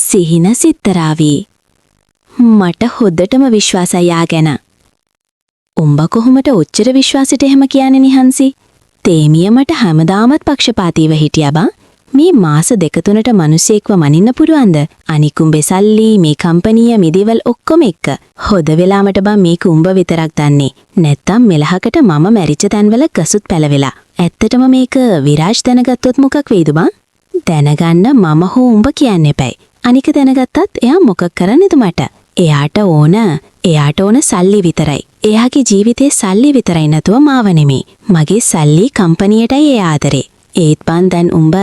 සිහින සිත්තරාවී. මට හොද්දටම විශ්වාසයි යා ගැන. උඹ කොහොමට ඔච්චර විශ්වාසෙට එහෙම කියන්නේ නිහන්සි? තේමිය මට හැමදාමත් පක්ෂපාතීව හිටියා බං. මේ මාස දෙක තුනට මිනිස්සෙක්ව මනින්න පුරුවන්ද? අනිකුඹේ සල්ලි මේ කම්පැනිය මිදේවල් ඔක්කොම එක්ක. හොද වෙලාමට බං මේ කුඹ විතරක් දන්නේ. නැත්තම් මෙලහකට මම මැරිච්ච තැන්වල ගසුත් පැලවෙලා. ඇත්තටම මේක විරාජ් දැනගත්තොත් මොකක් වෙයිද බං? දැනගන්න මම හෝ උඹ කියන්න එපයි. අනික දැනගත්තත් එයා මොකක් කරන්නේද මට? එයාට ඕන සල්ලි විතරයි. එයාගේ ජීවිතේ සල්ලි විතරයි නැතුව මාව නෙමෙයි. මගේ සල්ලි කම්පැනියටයි ඒ ආදරේ. ඒත් බන් දැන් උඹ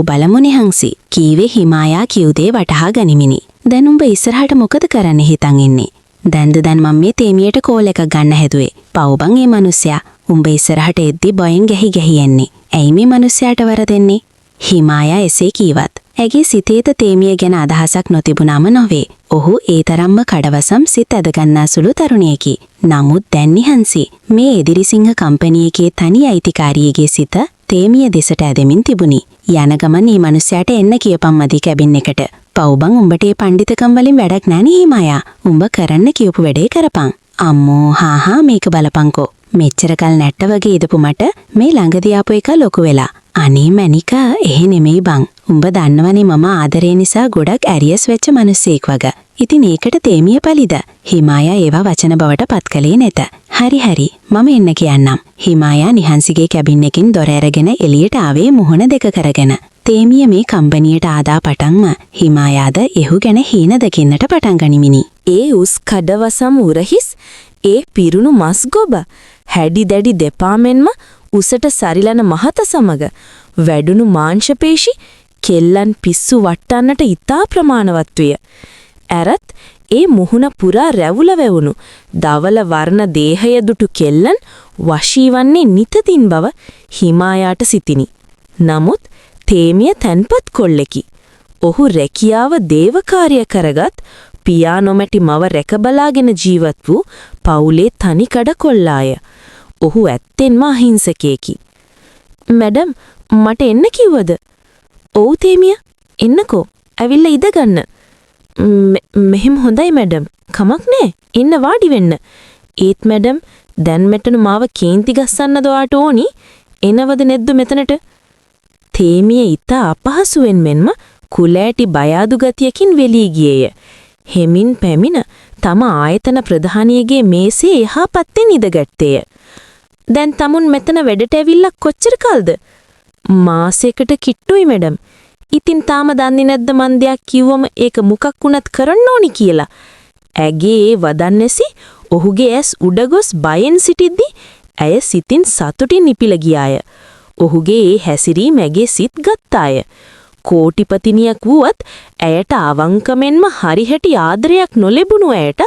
බලමු නිහංසි. කීවේ හිමායා කිව්දේ වටහා ගනිමිනි. දැන් උඹ ඉස්සරහට මොකද කරන්න හිතන් ඉන්නේ? දැන්ද මම මේ තේමියට කෝල් එකක් ගන්න හැදුවේ. පව්බන් මේ මිනිස්සයා. උඹ ඉස්සරහට එද්දි බයෙන් ගැහි එන්නේ. ඇයි මේ මිනිස්සයාට වරදෙන්නේ? හිමායා එසේ කීවත් ඇගේ සිතේත තේමිය ගැන අදහසක් නොතිබුණාම නොවේ. ඔහු ඒ තරම්ම කඩවසම් සිත් ඇදගන්නා සුළු තරුණියකි. නමුත් දැන් නිහන්සි මේ එදිරිසිංහ කම්පැනියකේ තනි අයිතිකාරියගේ සිත තේමිය දෙසට ඇදෙමින් තිබුණි. යන ගමන් මේ මිනිස්සයාට එන්න කියපම් මදි කැබින් එකට. පව්බන් උඹට ඒ පඬිතකම් වලින් වැඩක් නෑනේ හිමායා. උඹ කරන්න කියපු වැඩේ කරපන්. අම්මෝ හා මේක බලපංකෝ. මෙච්චර කල් නැට්ට වගේ ඉදපු මට මේ ළඟදී ආපු එක ලොකු වෙලා. අනේ මැනිකා එහෙ නෙමෙයි බං. උඹ දන්නවනේ මම ආදරේ නිසා ගොඩක් ඇරියස් වෙච්ච මිනිස්සෙක් වගේ. ඉතින් ඒකට තේමිය පලිද. හිමායා ඒවා වචන බවට පත් කළේ නැත. හරි මම එන්න කියන්නම්. හිමායා නිහන්සිගේ කැබින් එකකින් දොර ඇරගෙන එළියට ආවේ මුහුණ දෙක කරගෙන. තේමිය මේ කම්පැනියට ආදා පටන්ම හිමායාද එහු ගැන හීන දකින්නට පටන් ගනිමිනි. ඒ උස් කඩවසම් උරහිස් ඒ පිරුණු මස් ගොබ හැඩි දැඩි දෙපා මෙන්ම උසට සරිලන මහත සමග වැඩුණු මාංශපේශි කෙල්ලන් පිස්සු වට්ටන්නට ඉතා ප්‍රමාණවත් විය. ඇරත් ඒ මුහුණ පුරා රැවුල වැවුණු දවල වර්ණ දේහය දුටු කෙල්ලන් වශී වන්නේ නිතදින් බව හිමායාට සිතිනි. නමුත් තේමිය තැන්පත් කොල්ලෙකි. ඔහු රැකියාව දේවකාර්ය කරගත් පියා නොමැටි මව රැකබලාගෙන ජීවත් වූ පවුලේ තනිකඩ කොල්ලාය. ඔහු ඇත්තෙන්ම අහිංසකයෙකි. මැඩම් මට එන්න කිව්වද? ඔව් තේමිය එන්නකෝ. ඇවිල්ලා ඉඳගන්න. මෙහෙම හොඳයි මැඩම්. කමක් නෑ. එන්න වාඩි වෙන්න. ඒත් මැඩම් දැන් මෙතන මාව කේන්ති ගස්සන්නද ඔයාට ඕනි? එනවද නැද්ද මෙතනට? තේමිය ඊට අපහසුවෙන් මෙන්ම කුලෑටි බය අඩු ගතියකින් වෙලී ගියේය. හෙමින් පැමිණ තම ආයතන ප්‍රධානියගේ මේසේ එහා පැත්තේ නිදගත්තේය. දැන් තමුන් මෙතන වැඩට ඇවිල්ලා කොච්චර කල්ද? මාසයකට කිට්ටුයි මැඩම්. ඉතින් තාම දන්නේ නැද්ද මන් දෙයක් කිව්වම ඒක මොකක් වුණත් කරන්න ඕනි කියලා. ඇගේ වදන්නේසි ඔහුගේ ඇස් උඩගොස් බයෙන් සිටිද්දි ඇය සිතින් සතුටින් නිපිල ගියාය. ඔහුගේ ඒ හැසිරීම ඇගේ සිත් ගත්තාය. කෝටිපතිනියක් වුවත් ඇයට අවංකමෙන්ම හරිහැටි ආදරයක් නොලැබුණු ඇයට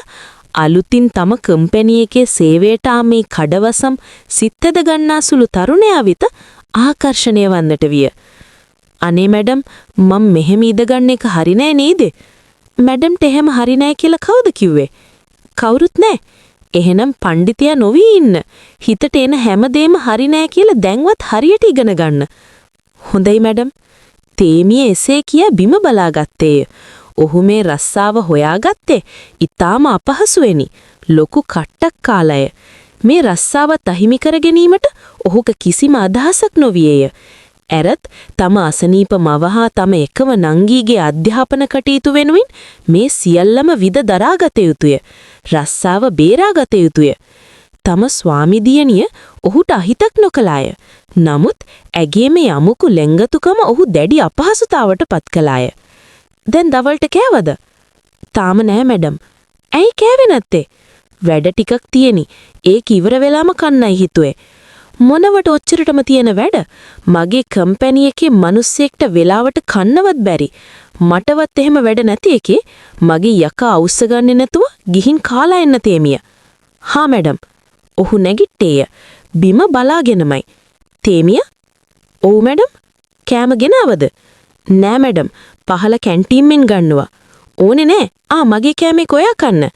අලුතින් තම කම්පැනි එකේ සේවයට ආමේ කඩවසම් සිත්ද ගන්නා සුළු තරුණයා වෙත ආකර්ෂණය වන්නට විය. අනේ මැඩම් මම මෙහෙම ඉඳගන්න එක හරි නෑ නේද? මැඩම්ට එහෙම හරි නෑ කියලා කවුද කිව්වේ? කවුරුත් නෑ. එහෙනම් පඬිතියා නොවි ඉන්න. හිතට එන හැමදේම හරි නෑ කියලා දැන්වත් හරියට ඉගෙන ගන්න. හොඳයි මැඩම්. තේමිය එසේ කියා බිම බලාගත්තේය. ඔහු මේ රස්සාව හොයාගත්තේ ඊටාම අපහසුවෙනි. ලොකු කට්ටක් කාලය. මේ රස්සාවත් අහිමි කර ගැනීමට ඔහුක කිසිම අදහසක් නොවියේය. ඇරත් තම අසනීප මවහා තම එකම නංගීගේ අධ්‍යාපන කටයුතු වෙනුවෙන් මේ සියල්ලම විද දරාගත යුතුය. රස්සාව බේරාගත යුතුය. තම ස්වාමි දියණිය ඔහුට අහිතක් නොකලාය. නමුත් ඇගේ මේ අමුකු ලෙංගතුකම ඔහු දැඩි අපහසුතාවට පත් කළාය. දැන් දවල්ට කෑවද? තාම නෑ මැඩම්. ඇයි කෑවේ නැත්තේ? වැඩ ටිකක් තියෙනි. ඒක ඉවර වෙලාම කන්නයි හිතුවේ. මොනවට ඔච්චරටම තියෙන වැඩ? මගේ කම්පැනි එකේ මිනිස්සෙක්ට වෙලාවට කන්නවත් බැරි. මටවත් එහෙම වැඩ නැති එකේ මගේ යකා අවුස්ස ගන්නේ නැතුව ගිහින් කාලා එන්න තේමිය. හා මැඩම්. ඔහු නැගිට්ටේය. බිම බලාගෙනමයි. තේමිය? ඔව් මැඩම්. කෑම ගෙනාවද? නෑ මැඩම්. පහල කැන්ටීන්ෙන් ගන්නවා. ඕනේ නෑ. මගේ කෑමේ කොයා කන්න.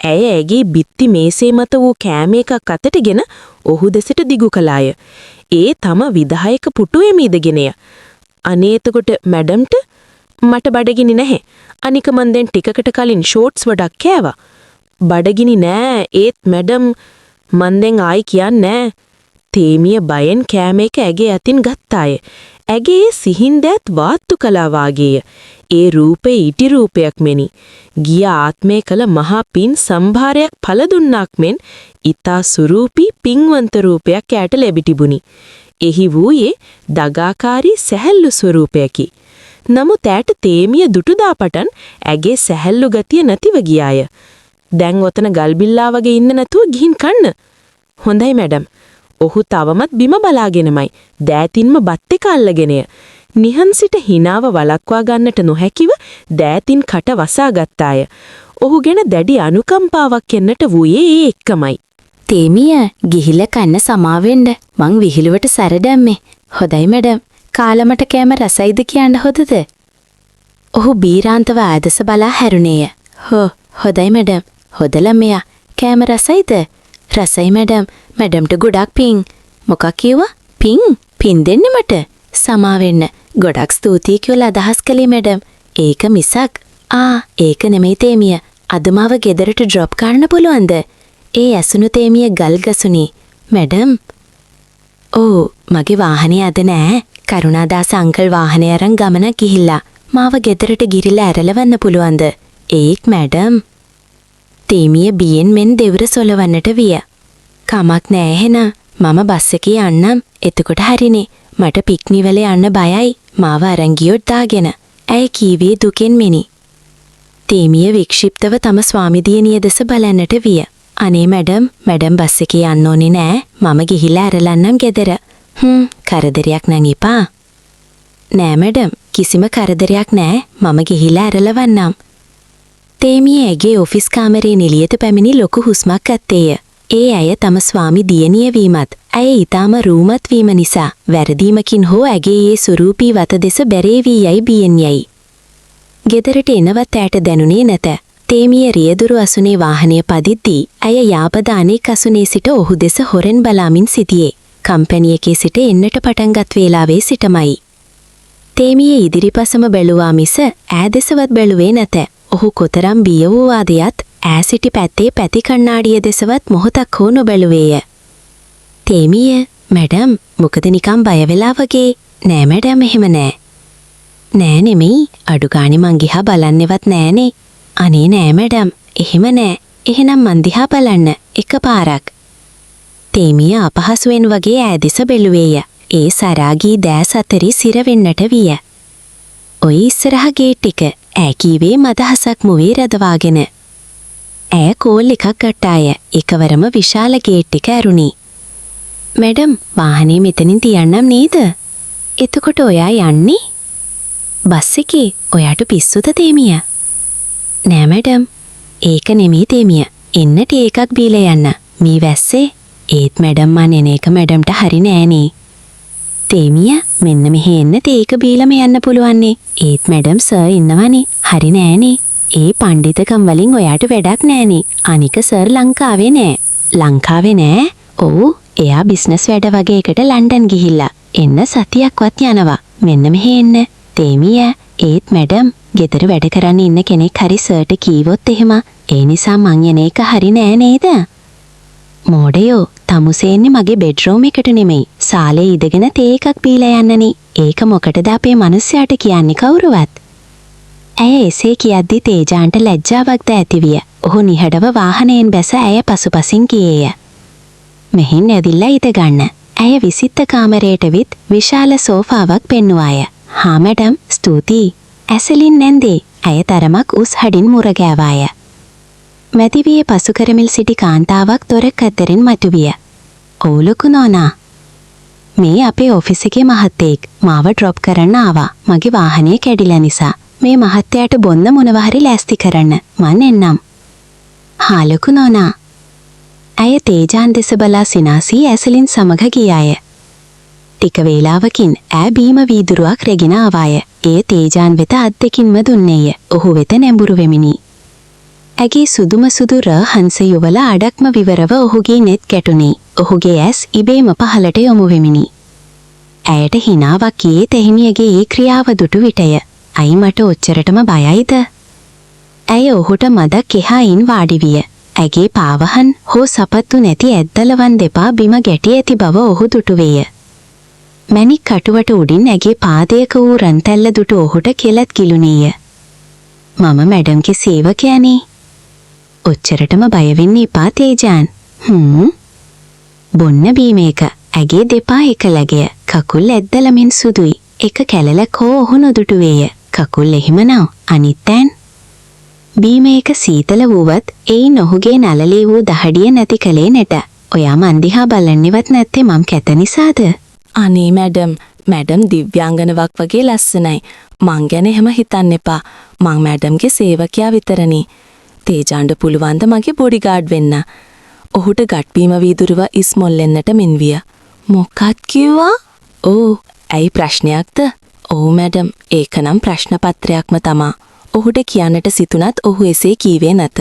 ඇය ඇගේ බිත්ති මේසේ මත වූ කෑම එකක් අතටගෙන ඔහු දෙසට දිගු කළාය. ඒ තම විධායක පුටුවේ මීදගෙනය. අනේ එතකොට මැඩම්ට මට බඩගිනි නැහැ. අනික මන් දැන් ටිකකට කලින් ෂෝට්ස් වඩක් කෑවා. බඩගිනි නෑ ඒත් මැඩම් මන් දැන් ආයි කියන්නේ නෑ. තේමිය බයෙන් කෑම එක ඇගේ අතින් ගත්තාය. ඇගේ සිහින් දැත් වාත්තු කලා වාගේය. ඒ රූපේ ඉටි රූපයක් මෙනි. ගිය ආත්මේ කළ මහා පින් සම්භාරයක් පළ දුන්නාක් මෙන් ඊතා සුරූපී පින්වන්ත රූපයක් ඈට ලැබිටිබුනි. එහි වූයේ දගාකාරී සැහැල්ලු ස්වරූපයකි. නමුත් ඈට තේමිය දුටුදා පටන් ඇගේ සැහැල්ලු ගතිය නැතිව ගියාය. දැන් ඔතන ගල්බිල්ලා වගේ ඉන්න නැතුව ගිහින් කන්න. හොඳයි මැඩම්. ඔහු තවමත් බිම බලාගෙනමයි. දෑතින්ම බත් එක අල්ලගෙනය. නිහන්සිට හිනාව වළක්වා ගන්නට නොහැකිව දෑතින් කට වසා ගත්තාය. ඔහු ගැන දැඩි අනුකම්පාවක් එන්නට වූයේ ඒ එක්කමයි. තේමිය ගිහිල්ලා කන්න සමාවෙන්න මං විහිළුවට සැර දැම්මේ. හොඳයි මැඩම්. කාලමට කෑම රසයිද කියන්න හොදද? ඔහු බීරාන්තව ආදස බලා හැරුණේය. හොඳයි මැඩම්. හොඳ ළමයා. කෑම රසයිද? රසයි මැඩම්. මැඩම්ට ගොඩක් පිං. මොකක් කිව්වා? පිං? පිං දෙන්න මට. සමාවෙන්න. ගොඩක් ස්තුතියි කියලා අදහස් කළේ මැඩම්. ඒක මිසක්. ඒක නෙමෙයි තේමිය. අද මාව ගෙදරට ඩ්‍රොප් කරන්න පුළුවන්ද? ඒ ඇසුණු තේමිය ගල් ගසුනි. මැඩම්. මගේ වාහනේ අද නෑ. කරුණාදාස අංකල් වාහනේ අරන් ගමනක් ගිහිල්ලා. මාව ගෙදරට ගිරිලා ඇරලවන්න පුළුවන්ද? ඒක් මැඩම්. තේමිය බියෙන් මෙන් දෙවුර සොලවන්නට විය. කමක් නෑ එහෙනම්. මම බස් එකේ යන්නම්. එතකොට හරිනේ. මට පික්නිවල යන්න බයයි. මාව අරන් ගියොත් දාගෙන. ඇය කීවේ දුකෙන් මෙනි. තේමිය වික්ෂිප්තව තම ස්වාමිදියණිය දෙස බලන්නට විය. අනේ මැඩම් බස් එකේ යන්න ඕනේ නෑ. මම ගිහිල්ලා ඇරලන්නම් ගෙදර. කරදරයක් නං එපා. නෑ මැඩම් කිසිම කරදරයක් නෑ. මම ගිහිල්ලා ඇරලවන්නම්. තේමිය ඇගේ ඔෆිස් කාමරේ නිලියට පැමිණි ලොකු හුස්මක් ගත්තේය. ඒ අය තම ස්වාමි දියණිය වීමත් ඇය ඊටාම රූමත් වීම නිසා වැරදීමකින් හෝ ඇගේ ඒ සුරූපී වත දෙස බැරේ වී යයි බියෙන් යයි. ගෙදරට එනවත් ඇයට දැනුනේ නැත. තේමිය රියදුරු අසුනේ වාහනය පදිද්දී ඇය යාපද අනෙක් අසුනේ සිට ඔහු දෙස හොරෙන් බලාමින් සිටියේ. කම්පැනි එකේ සිට එන්නට පටන්ගත් වේලාවේ සිටමයි. තේමිය ඉදිරිපසම බැලුවා මිස ඈ දෙසවත් බැලුවේ නැත. ඔහු කොතරම් බිය වූ ආදයත් ඈ සිටි පැත්තේ පැති කණ්ණාඩිය දෙසවත් මොහොතක් හෝ නොබැලුවේය. තේමිය මැඩම් මොකද නිකම් බය වෙලා වගේ? නෑ මැඩම් එහෙම නෑ. නෑ නෙමෙයි අඩු ගානේ මං දිහා බලන්නෙවත් නෑනේ. අනේ නෑ මැඩම් එහෙම නෑ. එහෙනම් මං දිහා බලන්න එකපාරක්. තේමිය අපහසුවෙන් වගේ ඈ දෙස බැලුවේය. ඒ සරාගී දෑස් අතරේ සිර වෙන්නට විය. ඔය ඉස්සරහ ගේට් එක ඈ කීවේ මදහසක් මුවේ රදවාගෙන. ඈ කෝල් එකක් ගට්ටාය. එකවරම විශාල ගේට් එක ඇරුණි. මැඩම් වාහනේ මෙතනින් තියන්නම් නේද? එතකොට ඔයා යන්නේ? බස් එකේ ඔයාට පිස්සුද තේමිය? නෑ මැඩම්. ඒක නෙමෙයි තේමිය. එන්න ටී එකක් බීලා යන්න. මේ වැස්සේ. ඒත් මැඩම් මන් එන එක මැඩම්ට හරි නෑනේ. තේමිය මෙන්න මෙහෙ එන්න ටී එක බීලම යන්න පුළුවන්නේ. ඒත් මැඩම් සර් ඉන්නවනේ. හරි නෑනේ. ඒ පණ්ඩිතකම් වලින් ඔයාට වැඩක් නෑනේ. අනික සර් ලංකාවේ නෑ. ලංකාවේ නෑ? ඔව්. එයා බිස්නස් වැඩ වගේ එකට ලන්ඩන් ගිහිල්ලා. එන්න සතියක්වත් යනවා. මෙන්න මෙහෙ එන්න. තේමිය ඒත් මැඩම් ගෙදර වැඩ කරන්න ඉන්න කෙනෙක් හරි සර්ට කීවොත් එහෙම ඒ නිසා මං යන එක හරි නෑ නේද? මෝඩයෝ තමුසෙන්නේ මගේ බෙඩ්රූම් එකට නෙමෙයි. සාලේ ඉඳගෙන තේ එකක් බීලා යන්නනේ. ඒක මොකටද අපේ මිනිස්සයාට කියන්නේ කවුරුවත්? ඇය එසේ කියද්දි තේජාන්ට ලැජ්ජාවක්ද ඇතිවිය. ඔහු නිහඬව වාහනයෙන් බැස ඇය පසුපසින් ගියේය. මෙහින් ඇදිලා ඉඳ ගන්න. ඇය විසිත්ත කාමරයට විත් විශාල සෝෆාවක් පෙන්නුවාය. හා මැඩම් ස්තුතියි. ඇසලින් නැන්දේ. ඇය තරමක් උස් හඩින් මුරගෑවාය. මැදිවියේ පසු කරමිල් සිටි කාන්තාවක් දොරක් අතරින් මතුවිය. ඔව් ලොකු නෝනා. මේ අපේ ඔෆිස් එකේ මහත්තයෙක් මාව ඩ්‍රොප් කරන්න ආවා. මගේ වාහනේ කැඩිලා නිසා. මේ මහත්තයාට බොන්න මොනවා හරි ලෑස්ති කරන්න. මං එන්නම්. හා ලොකු නෝනා. ඇය තේජාන් දෙස බලා සිනාසී ඇසලින් සමග ගියාය. ටික වේලාවකින් ඈ බීම වීදුරුවක් රැගෙන ආවාය. ඒ තේජාන් වෙත අත් දෙකින්ම දුන්නේය. ඔහු වෙත නැඹුරු වෙමිනි. ඇගේ සුදුම සුදු හංස යුවල අඩක්ම විවරව ඔහුගේ නෙත් ගැටුණි. ඔහුගේ ඇස් ඉබේම පහළට යොමු වෙමිනි. ඇයට හිනාවක් ගියේ තෙහිමියගේ ඒ ක්‍රියාව දුටු විටය. අයි මට ඔච්චරටම බයයිද? ඇය ඔහුට මදක් එහායින් වාඩි විය. ඇගේ පාවහන් හෝ සපත්තු නැති ඇද්දලවන් දෙපා බිම ගැටි ඇති බව ඔහු දුටුවේය. මැණික් කටුවට උඩින් ඇගේ පාදයක වූ රන්තැල්ල දුටු ඔහුට කෙලත් කිලුණේය. මම මැඩම්ගේ සේවකයනේ. ඔච්චරටම බය වෙන්න එපා තේජාන්. බොන්න බීම එක. ඇගේ දෙපා එක läගය. කකුල් ඇද්දලමින් සුදුයි. එක කැලලක් හෝ ඔහු නොදුටුවේය. කකුල් එහෙමනම් අනිත් ඇන්. බීම එක සීතල වුවත් එයින් ඔහුගේ නලලේ වූ දහඩිය නැති කලේ නැට. ඔයා මන් දිහා බලන්නෙවත් නැත්තේ මම් කැත නිසාද? අනේ මැඩම් දිව්‍යාංගනාවක් වගේ ලස්සනයි. මං ගැන එහෙම හිතන්න එපා. මං මැඩම්ගේ සේවකයා විතරනේ. තේජාන්ට පුළුවන් ද මගේ බොඩිගාඩ් වෙන්න? ඔහුට ගට්බීම වීදුරුව ඉස්මොල්ලෙන්නට මෙන්විය. මොකක්ද කිව්වා? ඕ, ඇයි ප්‍රශ්නයක්ද? ඔව් මැඩම්, ඒකනම් ප්‍රශ්න පත්‍රයක්ම තමා. ඔහුට කියන්නට සිතුනත් ඔහු එසේ කීවේ නැත.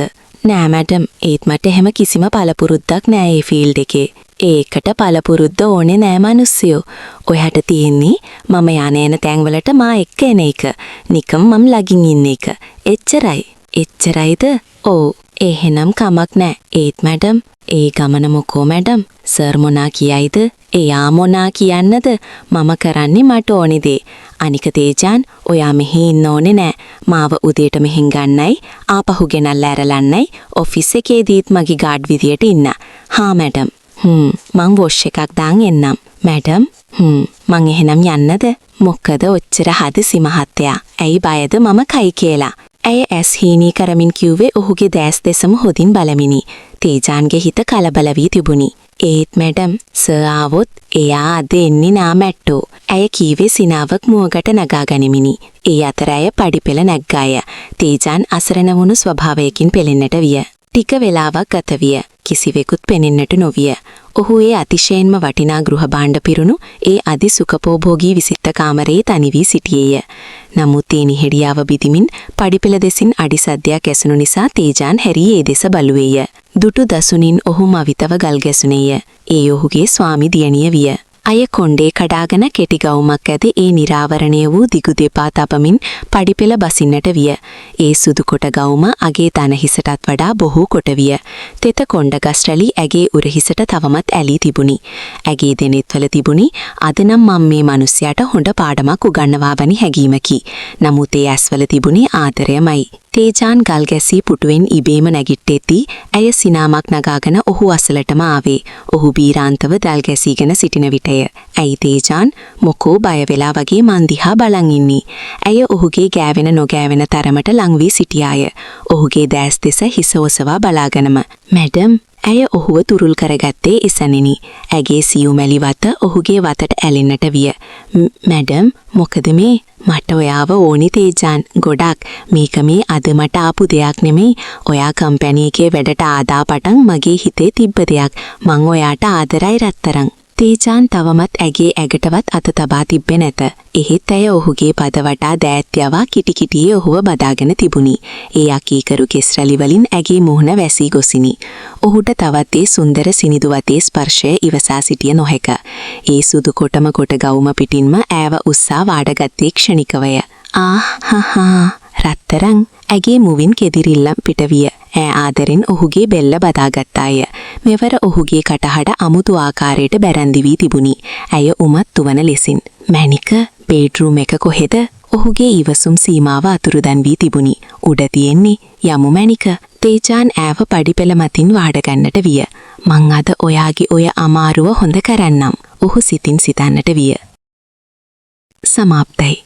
නෑ මැඩම්, ඒත් මට එහෙම කිසිම පළපුරුද්දක් නෑ ඒ ෆීල්ඩ් එකේ. ඒකට පළපුරුද්ද ඕනේ නෑ මිනිස්සුયો. ඔයාට තියෙන්නේ මම යන තැන්වලට මා එක්ක එන එක. නිකම් මම ළඟින් ඉන්න එක. එච්චරයි. එච්චරයිද? ඔව්. එහෙනම් කමක් නෑ. ඒත් මැඩම්, ඒ ගමන මොකෝ මැඩම්? සර් මොනා කියයිද? එයා මොනා කියන්නද? මම කරන්නේ මට ඕනේ දේ. අනික තේජාන්, ඔයා මෙහි ඉන්න ඕනේ නෑ. මාව උදේට මෙහෙන් ගන්නයි, ආපහු ගෙනල්ලා ඇරලන්නයි ඔෆිස් එකේදීත් මගේ ගාඩ් විදියට ඉන්න. හා මැඩම්. මං වොෂ් එකක් දාන් එන්නම්. මැඩම්, මං එහෙනම් යන්නද? මොකද ඔච්චර හදිසි මහත්තයා. ඇයි බයද මම කයි කියලා? ඇය ඇස් හීනී කරමින් කිව්වේ ඔහුගේ දැස් දෙසම හොදින් බලමිනි. තේජාන්ගේ හිත කලබල වී තිබුණි. ඒත් මැඩම්, සර් ආවොත් එයා අද එන්නේ නා මැට්ටෝ. ඇය කීවේ සිනාවක් මුවගට නගා ගනිමිනි. ඒ අතර ඇය පඩිපෙළ නැග්ගාය. තේජාන් අසරණ වුණු ස්වභාවයකින් පෙළෙන්නට විය. ටික වෙලාවක් ගත විය. කිසිවෙකුත් පෙනෙන්නට නොවිය. ඔහු ඒ අතිශයින්ම වටිනා ගෘහ භාණ්ඩ පිරුණු ඒ අධි සුඛපෝභෝගී විසිත්ත කාමරයේ තනි වී සිටියේය. නමුත් ඒ නිහෙඩියාව බිදිමින් පඩිපෙළ දෙසින් අඩි සද්දයක් ඇසුණු නිසා තේජාන් හැරී ඒ දෙස බලුවේය. දුටු දසුනින් ඔහු මවිතව ගල් ගැසුණේය. ඒ ඔහුගේ ස්වාමි දියණිය විය. අය කොණ්ඩේ කඩාගෙන කෙටි ගවුමක් ඇති ඒ නිරාවරණය වූ දිගු දෙපා තබමින් පඩිපෙළ බසින්නට විය. ඒ සුදු කොට ගවුම අගේ තන හිසටත් වඩා බොහෝ කොට විය. තෙත කොණ්ඩ ගස් රැලි ඇගේ උරහිසට තවමත් ඇලී තිබුණි. ඇගේ දෙනෙත්වල තිබුණි අද නම් මම මේ මිනිස්යාට හොඳ පාඩමක් උගන්වවා වැනි හැඟීමකි. නමුත් ඒ ඇස්වල තිබුණේ ආදරයමයි. තේජාන් ගල් ගැසී පුටුවෙන් ඉබේම නැගිට්ටෙති. ඇය සිනාමක් නගාගෙන ඔහු අසලටම ආවේ. ඔහු බීරාන්තව දල් ගැසීගෙන සිටින විටය. ඇයි තේජාන්, මොකෝ බය වෙලා වගේ මන් දිහා බලන් ඉන්නේ. ඇය ඔහුගේ ගෑවෙන නොගෑවෙන තරමට ලං වී සිටියාය. ඔහුගේ දැස් දෙස හිස ඔසවා බලාගෙනම. මැඩම්, ඇය ඔහුව තුරුල් කරගත්තේ එසැනිනි. ඇගේ සියුමැලි වත ඔහුගේ වතට ඇලෙන්නට විය. මැඩම්, මොකද මේ? මට ඔයාව ඕනි තේජාන්. ගොඩක්. මේක මේ අද මට ආපු දෙයක් නෙමෙයි. ඔයා කම්පැනි එකේ වැඩට ආදා පටන් මගේ හිතේ තිබ්බ දෙයක්. මං ඔයාට ආදරයි රත්තරන්. තේජාන් තවමත් ඇගේ ඇගටවත් අත තබා තිබ්බේ නැත. එහෙත් ඇය ඔහුගේ පද වටා දෑත් යවා කිටි කිටියේ ඔහුව බදාගෙන තිබුණි. ඒ අකීකරු කෙස්රලි වලින් ඇගේ මුහුණ වැසී ගොසිනි. ඔහුට තවත් ඒ සුන්දර සිනිදු වතේ ස්පර්ශය ඉවසා සිටිය නොහැක. ඒ සුදු කොටම කොට ගවුම පිටින්ම ඈව උස්සා වාඩගත්තේ ක්ෂණිකවය. රත්තරන්. ඇගේ මුවින් කෙදිරිල්ලම් පිටවිය. ඈ ආදරෙන් ඔහුගේ බෙල්ල බදාගත්තාය. මෙවර ඔහුගේ කටහඩ අමුතු ආකාරයට බැරන්දි වී තිබුණි. ඇය උමත්තු වන ලෙසින්. මැනික, බෙඩ්රූම් එක කොහෙද? ඔහුගේ ඉවසුම් සීමාව අතුරුදන් වී තිබුණි. උඩ තියෙන්නේ යමු මැනික. තේජාන් ඈව පඩිපෙළ මතින් වාඩගන්නට විය. මං අද ඔයාගේ ඔය අමාරුව හොඳ කරන්නම්. ඔහු සිතින් සිතන්නට විය. සමාප්තයි.